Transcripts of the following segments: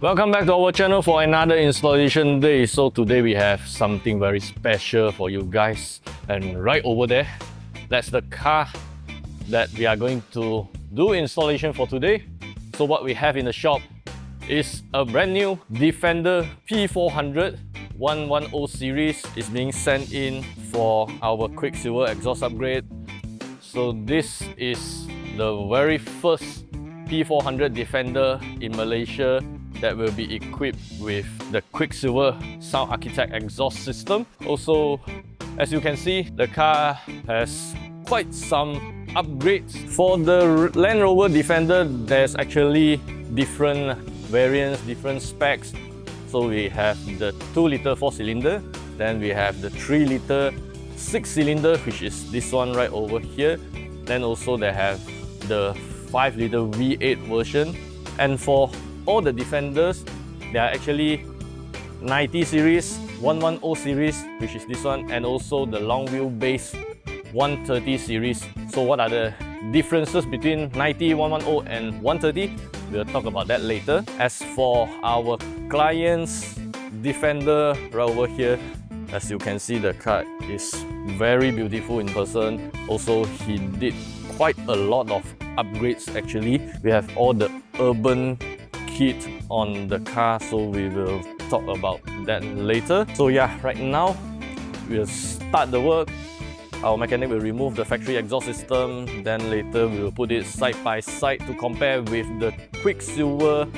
Welcome back to our channel for another installation day. So today we have something very special for you guys, and right over there, that's the car that we are going to do installation for today. So what we have in the shop is a brand new Defender P400 110 series. Is being sent in for our Quicksilver exhaust upgrade. So this is the very first P400 Defender in Malaysia that will be equipped with the Quicksilver Sound Architect exhaust system. Also, as you can see, the car has quite some upgrades. For the Land Rover Defender, there's actually different variants, different specs. So we have the 2-litre 4-cylinder, then we have the 3-litre 6-cylinder, which is this one right over here. Then also they have the 5-litre V8 version. And for all the Defenders, they are actually 90 series, 110 series, which is this one, and also the long wheelbase 130 series. So what are the differences between 90, 110 and 130? We'll talk about that later. As for our client's Defender right over here, as you can see, the car is very beautiful in person. Also, he did quite a lot of upgrades actually. We have all the urban kit on the car, so we will talk about that later. So yeah, right now we'll start the work. Our mechanic will remove the factory exhaust system, then later we will put it side by side to compare with the Quicksilver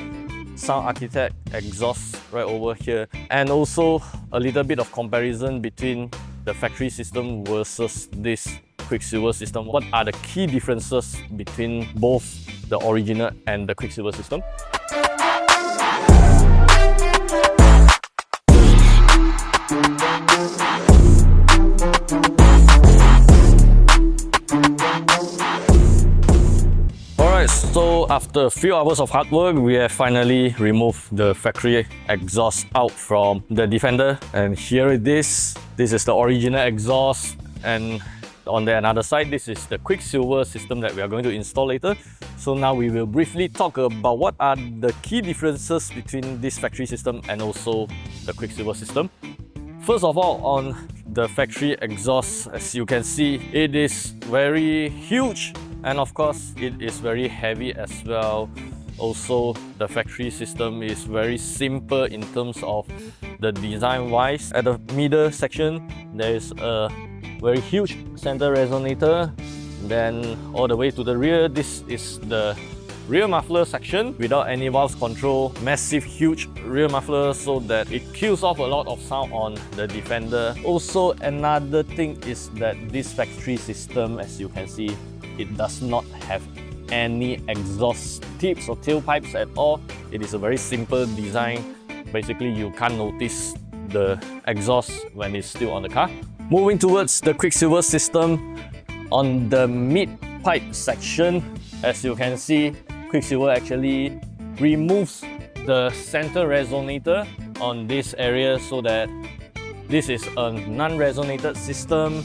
Sound Architect exhaust right over here, and also a little bit of comparison between the factory system versus this Quicksilver system. What are the key differences between both the original and the Quicksilver system? So after a few hours of hard work, we have finally removed the factory exhaust out from the Defender, and here it is. This is the original exhaust, and on the another side, this is the Quicksilver system that we are going to install later. So now we will briefly talk about what are the key differences between this factory system and also the Quicksilver system. First of all, on the factory exhaust, as you can see, it is very huge. And of course, it is very heavy as well. Also, the factory system is very simple in terms of the design-wise. At the middle section, there is a very huge center resonator. Then all the way to the rear, this is the rear muffler section without any valve control. Massive, huge rear muffler so that it kills off a lot of sound on the Defender. Also, another thing is that this factory system, as you can see, it does not have any exhaust tips or tailpipes at all. It is a very simple design. Basically, you can't notice the exhaust when it's still on the car. Moving towards the Quicksilver system, on the mid-pipe section, as you can see, Quicksilver actually removes the center resonator on this area so that this is a non-resonated system.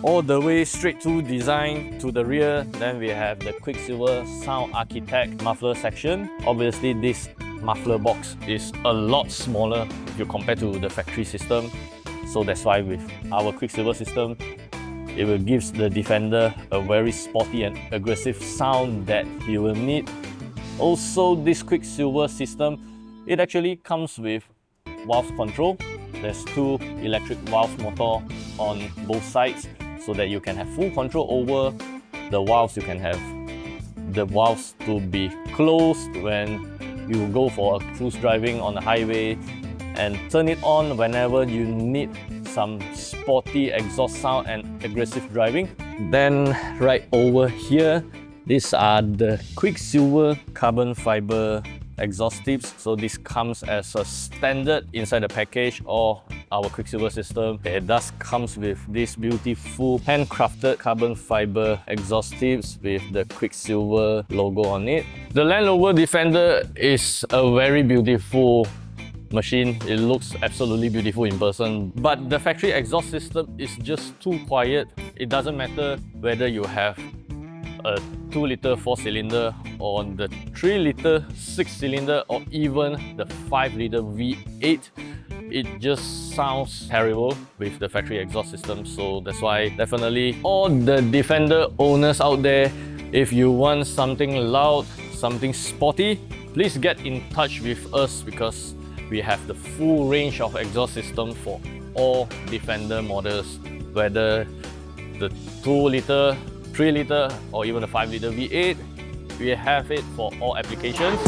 All the way straight to design to the rear. Then we have the Quicksilver Sound Architect muffler section. Obviously, this muffler box is a lot smaller if you compare to the factory system. So that's why with our Quicksilver system, it will give the Defender a very sporty and aggressive sound that he will need. Also, this Quicksilver system, it actually comes with valve control. There's two electric valve motor on both sides, so that you can have full control over the valves. You can have the valves to be closed when you go for a cruise driving on the highway, and turn it on whenever you need some sporty exhaust sound and aggressive driving. Then right over here, these are the Quicksilver carbon fiber exhaust tips. So this comes as a standard inside the package or our Quicksilver system. It does comes with this beautiful handcrafted carbon fiber exhaust tips with the Quicksilver logo on it. The Land Rover Defender is a very beautiful machine. It looks absolutely beautiful in person, but the factory exhaust system is just too quiet. It doesn't matter whether you have a 2-litre 4-cylinder, on the 3-litre 6-cylinder, or even the 5-litre V8, it just sounds terrible with the factory exhaust system. So that's why definitely all the Defender owners out there, if you want something loud, something sporty, please get in touch with us, because we have the full range of exhaust system for all Defender models, whether the 2-litre, 3-litre, or even the 5-litre V8. We have it for all applications.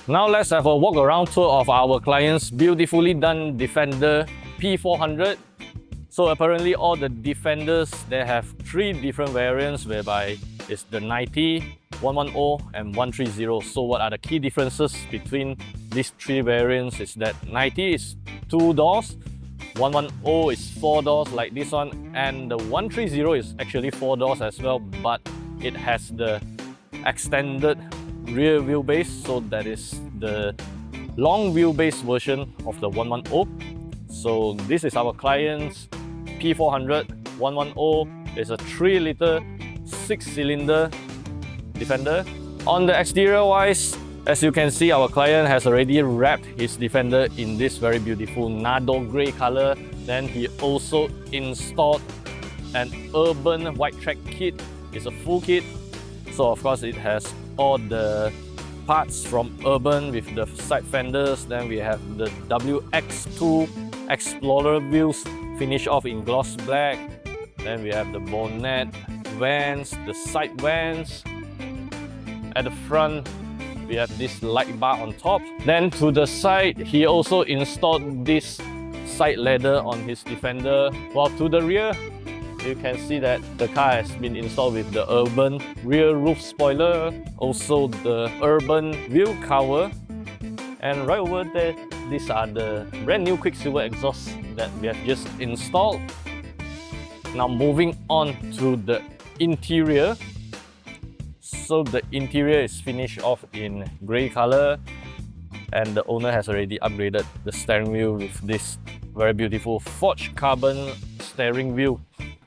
Now let's have a walk around tour of our client's beautifully done Defender P400. So apparently all the Defenders, they have 3 different variants, whereby it's the 90, 110 and 130. So what are the key differences between these 3 variants is that 90 is 2 doors, 110 is 4 doors like this one, and the 130 is actually 4 doors as well, but it has the extended rear wheelbase, so that is the long wheelbase version of the 110. So this is our client's P400 110. It's a 3-litre 6-cylinder Defender. On the exterior wise, as you can see, our client has already wrapped his Defender in this very beautiful Nardo grey color. Then he also installed an urban white track kit. It's a full kit, so of course it has all the parts from Urban with the side fenders. Then we have the WX2 Explorer wheels finished off in gloss black. Then we have the bonnet vents, the side vents. At the front, we have this light bar on top. Then to the side, he also installed this side ladder on his Defender. While to the rear, you can see that the car has been installed with the Urban rear roof spoiler, also the Urban wheel cover, and right over there, these are the brand new Quicksilver exhausts that we have just installed. Now moving on to the interior. So the interior is finished off in grey color. and the owner has already upgraded the steering wheel with this very beautiful forged carbon steering wheel.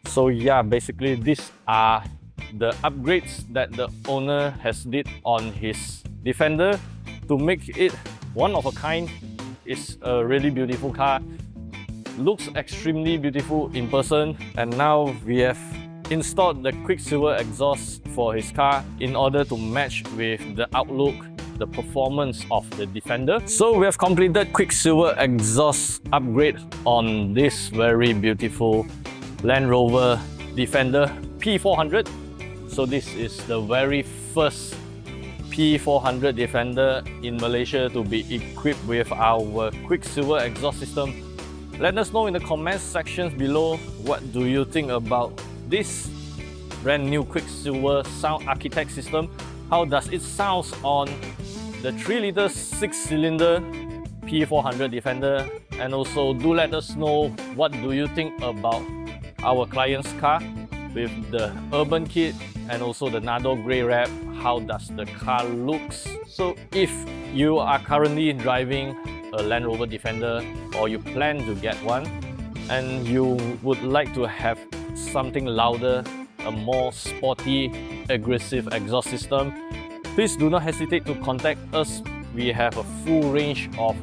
So yeah, basically these are the upgrades that the owner has did on his Defender to make it one of a kind. It's a really beautiful car, looks extremely beautiful in person, and now we have installed the Quicksilver exhaust for his car in order to match with the outlook, the performance of the Defender. So we have completed Quicksilver exhaust upgrade on this very beautiful Land Rover Defender P400. So this is the very first P400 Defender in Malaysia to be equipped with our Quicksilver exhaust system. Let us know in the comments sections below what do you think about this brand new Quicksilver sound architect system. How does it sound on the 3-litre 6-cylinder P400 Defender? And also do let us know what do you think about our client's car with the urban kit and also the Nado grey wrap. How does the car looks? So if you are currently driving a Land Rover Defender or you plan to get one and you would like to have something louder, a more sporty, aggressive exhaust system, please do not hesitate to contact us. We have a full range of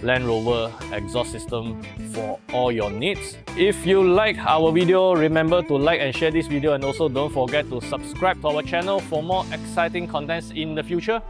Land Rover exhaust system for all your needs. If you like our video, remember to like and share this video, and also don't forget to subscribe to our channel for more exciting contents in the future.